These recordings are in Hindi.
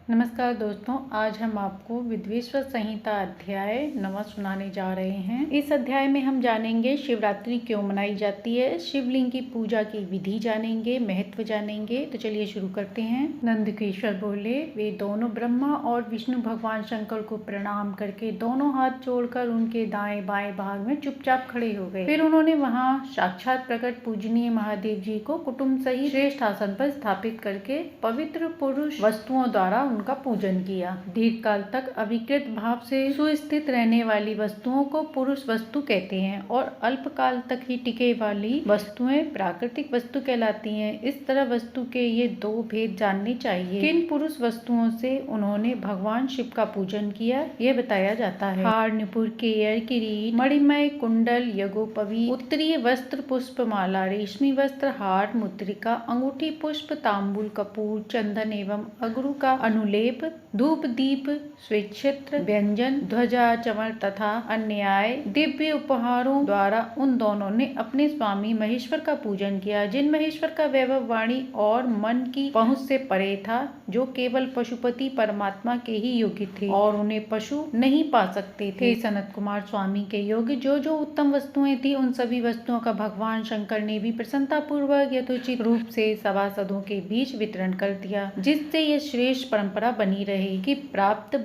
नमस्कार दोस्तों, आज हम आपको विद्वेश्वर संहिता अध्याय 9 सुनाने जा रहे हैं। इस अध्याय में हम जानेंगे शिवरात्रि क्यों मनाई जाती है, शिवलिंग की पूजा की विधि जानेंगे, महत्व जानेंगे। तो चलिए शुरू करते हैं। नंदकेश्वर बोले, वे दोनों ब्रह्मा और विष्णु भगवान शंकर को प्रणाम करके दोनों हाथ जोड़कर उनके दाएं बाएं भाग में चुपचाप खड़े हो गए। फिर उन्होंने वहां साक्षात प्रकट पूजनीय महादेव जी को कुटुंब सहित श्रेष्ठ आसन पर स्थापित करके पवित्र पुरुष वस्तुओं द्वारा उनका पूजन किया। दीर्घ काल तक अविकृत भाव से सुस्थित रहने वाली वस्तुओं को पुरुष वस्तु कहते हैं और अल्प काल तक ही टिके वाली वस्तुएं प्राकृतिक वस्तु कहलाती हैं। इस तरह वस्तु के ये दो भेद जानने चाहिए। किन पुरुष वस्तुओं से उन्होंने भगवान शिव का पूजन किया, ये बताया जाता है। हार, नुपुर, केयर, किरीट, मणिमय कुंडल, यज्ञोपवीत, उत्तरीय वस्त्र, पुष्प माला, रेशमी वस्त्र, हार, मुद्रिका, अंगूठी, पुष्प, तांबूल, कपूर, चंदन एवं अगरू का अनुलेप, धूप, दीप, स्वेच्छित्र, व्यंजन, ध्वजा, चमर तथा अन्य दिव्य उपहारों द्वारा उन दोनों ने अपने स्वामी महेश्वर का पूजन किया, जिन महेश्वर का वैभव वाणी और मन की पहुंच से परे था, जो केवल पशुपति परमात्मा के ही योग्य थे और उन्हें पशु नहीं पा सकते थे। सनत कुमार, स्वामी के योग्य जो जो उत्तम वस्तुएं थी, उन सभी वस्तुओं का भगवान शंकर ने भी प्रसन्नता पूर्वक यथोचित रूप से सभासदों के बीच वितरण कर दिया, जिससे यह श्रेष्ठ परंपरा बनी रहे कि प्राप्त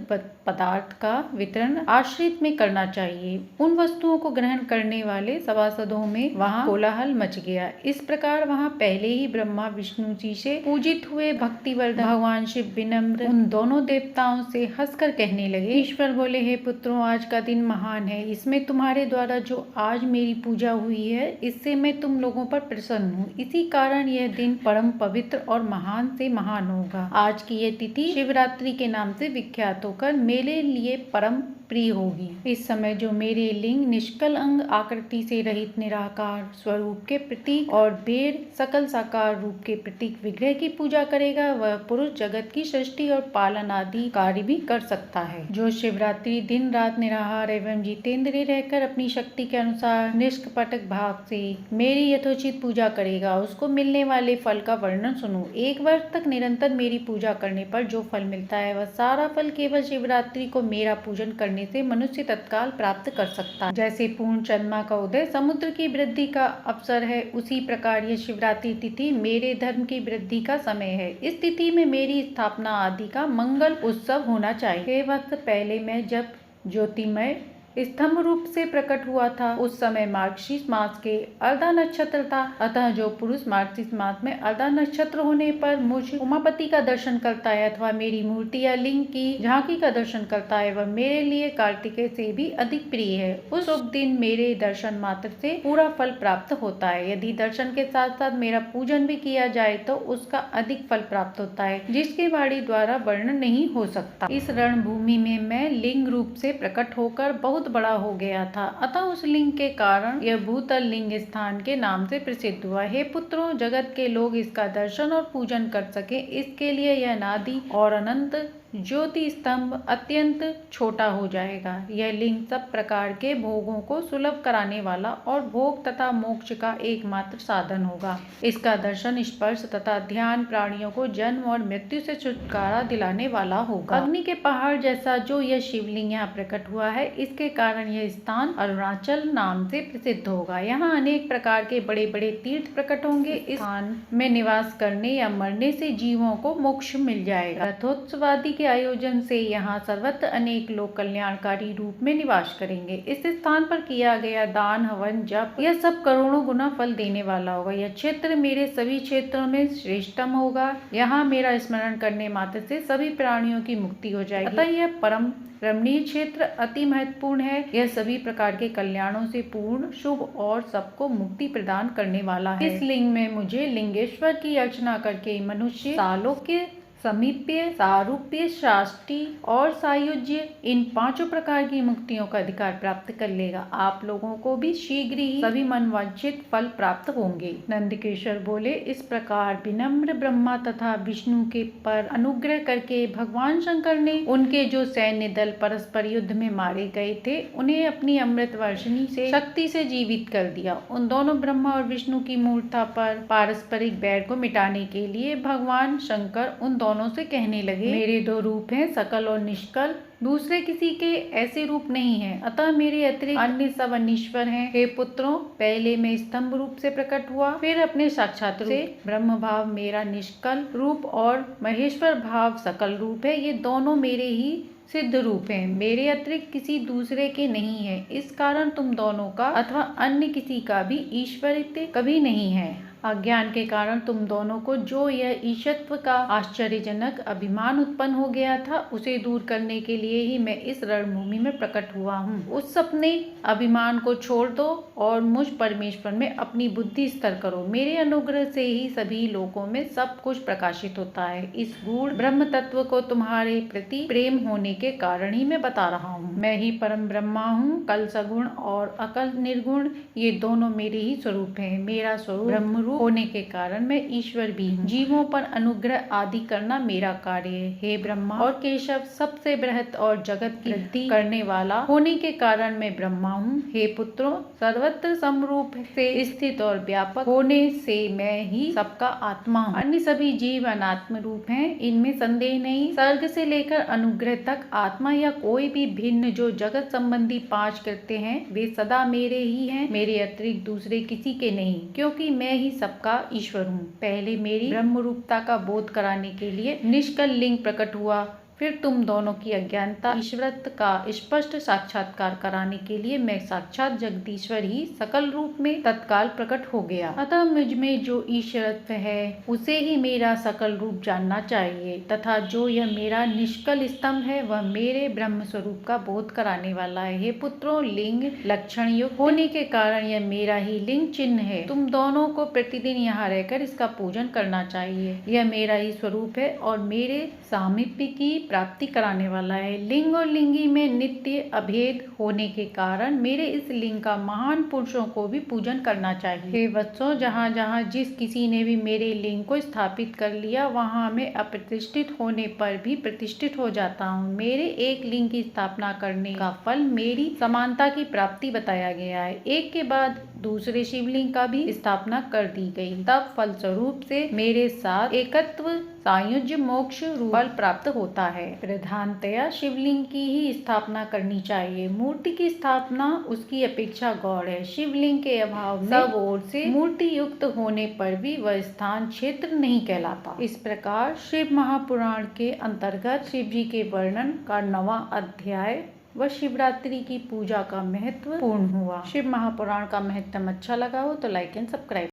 पदार्थ का वितरण आश्रित में करना चाहिए। उन वस्तुओं को ग्रहण करने वाले सभासदों में वहां कोलाहल मच गया। इस प्रकार वहां पहले ही ब्रह्मा विष्णु जी से पूजित हुए भक्तिवर्धक भगवान शिव विनम्र उन दोनों देवताओं से हंसकर कहने लगे। ईश्वर बोले, हे पुत्रों, आज का दिन महान है। इसमें तुम्हारे द्वारा जो आज मेरी पूजा हुई है, इससे मैं तुम लोगों पर प्रसन्न हूँ। इसी कारण यह दिन परम पवित्र और महान से महान होगा। आज की यह तिथि शिवरात्रि के नाम से विख्यात होकर मेरे लिए परम प्रिय होगी। इस समय जो मेरे लिंग निष्कल अंग आकृति से रहित निराकार स्वरूप के प्रतीक और बेर सकल साकार रूप के प्रतीक विग्रह की पूजा करेगा, वह पुरुष जगत की सृष्टि और पालन आदि कार्य भी कर सकता है। जो शिवरात्रि दिन रात निराहार एवं जितेंद्रिय रहकर अपनी शक्ति के अनुसार निष्कपटक भाव से मेरी यथोचित पूजा करेगा, उसको मिलने वाले फल का वर्णन सुनो। 1 वर्ष तक निरंतर मेरी पूजा करने पर जो फल मिलता है, वह सारा फल केवल शिवरात्रि को मेरा पूजन करने से मनुष्य तत्काल प्राप्त कर सकता है। जैसे पूर्ण चंद्रमा का उदय समुद्र की वृद्धि का अवसर है, उसी प्रकार यह शिवरात्रि तिथि मेरे धर्म की वृद्धि का समय है। इस तिथि में मेरी स्थापना आदि का मंगल उत्सव होना चाहिए। 6 वर्ष पहले मैं जब ज्योतिमय स्तंभ रूप से प्रकट हुआ था, उस समय मार्गशीर्ष मास के अर्धा नक्षत्र था। अतः जो पुरुष मार्गशीर्ष मास में अर्धा नक्षत्र होने पर मुझ उमापति का दर्शन करता है अथवा मेरी मूर्ति या लिंग की झांकी का दर्शन करता है, वह मेरे लिए कार्तिकेय से भी अधिक प्रिय है। उस शुभ दिन मेरे दर्शन मात्र से पूरा फल प्राप्त होता है। यदि दर्शन के साथ साथ मेरा पूजन भी किया जाए तो उसका अधिक फल प्राप्त होता है, जिसके वाणी द्वारा वर्णन नहीं हो सकता। इस रणभूमि में मैं लिंग रूप से प्रकट होकर बहुत बड़ा हो गया था, अतः उस लिंग के कारण यह भूतल लिंग स्थान के नाम से प्रसिद्ध हुआ। हे पुत्रों, जगत के लोग इसका दर्शन और पूजन कर सके, इसके लिए यह नादि और अनंत ज्योति स्तंभ अत्यंत छोटा हो जाएगा। यह लिंग सब प्रकार के भोगों को सुलभ कराने वाला और भोग तथा मोक्ष का एकमात्र साधन होगा। इसका दर्शन, स्पर्श तथा ध्यान प्राणियों को जन्म और मृत्यु से छुटकारा दिलाने वाला होगा। अग्नि के पहाड़ जैसा जो यह शिवलिंग यहाँ प्रकट हुआ है, इसके कारण यह स्थान अरुणाचल नाम से प्रसिद्ध होगा। यहाँ अनेक प्रकार के बड़े बड़े तीर्थ प्रकट होंगे। इस स्थान में निवास करने या मरने से जीवों को मोक्ष मिल जाएगा। रथोत्सव आदि के आयोजन से यहाँ सर्वत्र अनेक लोग कल्याणकारी रूप में निवास करेंगे। इस स्थान पर किया गया दान, हवन, जप, यह सब करोड़ों गुना फल देने वाला होगा। यह क्षेत्र मेरे सभी क्षेत्रों में श्रेष्ठतम होगा। यहाँ मेरा स्मरण करने मात्र से सभी प्राणियों की मुक्ति हो जाएगी। अतः यह परम रमणीय क्षेत्र अति महत्वपूर्ण है। यह सभी प्रकार के कल्याणों से पूर्ण, शुभ और सबको मुक्ति प्रदान करने वाला है। इस लिंग में मुझे लिंगेश्वर की अर्चना करके मनुष्य सालोक्य, समीप्य, सारूप्य, शाष्टी और सायुज्य, इन 5 प्रकार की मुक्तियों का अधिकार प्राप्त कर लेगा। आप लोगों को भी शीघ्र ही सभी मनवांछित फल प्राप्त होंगे। नंदकेश्वर बोले, इस प्रकार विनम्र ब्रह्मा तथा विष्णु के पर अनुग्रह करके भगवान शंकर ने उनके जो सैन्य दल परस्पर युद्ध में मारे गए थे, उन्हें अपनी अमृत वर्षिणी से शक्ति से जीवित कर दिया। उन दोनों ब्रह्मा और विष्णु की मूर्ता पर पारस्परिक बैर को मिटाने के लिए भगवान शंकर उन दोनों दोनों से कहने लगे, मेरे दो रूप हैं, सकल और निष्कल, दूसरे किसी के ऐसे रूप नहीं है, अतः मेरे अतिरिक्त अन्य सब अनीश्वर हैं। हे पुत्रों, पहले मैं स्तंभ रूप से प्रकट हुआ, फिर अपने साक्षात रूप से। ब्रह्म भाव मेरा निष्कल रूप और महेश्वर भाव सकल रूप है। ये दोनों मेरे ही सिद्ध रूप हैं, मेरे अतिरिक्त किसी दूसरे के नहीं है। इस कारण तुम दोनों का अथवा अन्य किसी का भी ईश्वरित्व कभी नहीं है। अज्ञान के कारण तुम दोनों को जो यह ईशत्व का आश्चर्यजनक अभिमान उत्पन्न हो गया था, उसे दूर करने के लिए ही मैं इस रणभूमि में प्रकट हुआ हूँ। उस अपने अभिमान को छोड़ दो और मुझ परमेश्वर में अपनी बुद्धि स्थिर करो। मेरे अनुग्रह से ही सभी लोकों में सब कुछ प्रकाशित होता है। इस गूढ़ ब्रह्म तत्व को तुम्हारे प्रति प्रेम होने के कारण ही मैं बता रहा हूँ। मैं ही परम ब्रह्मा हूँ। कल सगुण और अकल निर्गुण ये दोनों मेरे ही स्वरूप हैं। मेरा स्वरूप ब्रह्म होने के कारण मैं ईश्वर भी हूँ। जीवों पर अनुग्रह आदि करना मेरा कार्य है। हे ब्रह्मा और केशव, सबसे बृहत और जगत की वृद्धि करने वाला होने के कारण मैं ब्रह्मा हूँ। हे पुत्रों, सर्वत्र समरूप से स्थित और व्यापक होने से मैं ही सबका आत्मा हूँ। अन्य सभी जीव अनात्म रूप हैं, इनमें संदेह नहीं। सर्ग से लेकर अनुग्रह तक आत्मा या कोई भी भिन्न जो जगत संबंधी 5 कृत्य हैं, वे सदा मेरे ही हैं, मेरे अतिरिक्त दूसरे किसी के नहीं, क्योंकि मैं ही सबका ईश्वर हूँ। पहले मेरी ब्रह्म रूपता का बोध कराने के लिए निष्कल लिंग प्रकट हुआ, फिर तुम दोनों की अज्ञानता ईश्वरत्व का स्पष्ट साक्षात्कार कराने के लिए मैं साक्षात जगदीश्वर ही सकल रूप में तत्काल प्रकट हो गया। अतः मुझ में जो ईश्वरत्व है उसे ही मेरा सकल रूप जानना चाहिए, तथा जो यह मेरा निष्कल स्तंभ है वह मेरे ब्रह्म स्वरूप का बोध कराने वाला है। हे पुत्रों, लिंग लक्षण युक्त होने के कारण यह मेरा ही लिंग चिन्ह है। तुम दोनों को प्रतिदिन यहाँ रहकर इसका पूजन करना चाहिए। यह मेरा ही स्वरूप है और मेरे सामीप्य की प्राप्ति कराने वाला है। लिंग और लिंगी में नित्य अभेद होने के कारण मेरे इस लिंग का महान पुरुषों को भी पूजन करना चाहिए। हे वत्सों, जहाँ जहाँ जिस किसी ने भी मेरे लिंग को स्थापित कर लिया, वहाँ मैं अप्रतिष्ठित होने पर भी प्रतिष्ठित हो जाता हूँ। मेरे एक लिंग की स्थापना करने का फल मेरी समानता की प्राप्ति बताया गया है। एक के बाद दूसरे शिवलिंग का भी स्थापना कर दी गई, तब फलस्वरूप से मेरे साथ एकत्व सायुज्य मोक्ष रूप फल प्राप्त होता है। प्रधानतया शिवलिंग की ही स्थापना करनी चाहिए। मूर्ति की स्थापना उसकी अपेक्षा गौण है। शिवलिंग के अभाव में सब ओर से मूर्ति युक्त होने पर भी वह स्थान क्षेत्र नहीं कहलाता। इस प्रकार शिव महापुराण के अंतर्गत शिव जी के वर्णन का 9वां अध्याय व शिवरात्रि की पूजा का महत्व पूर्ण हुआ। शिव महापुराण का महत्व अच्छा लगा हो तो लाइक एंड सब्सक्राइब।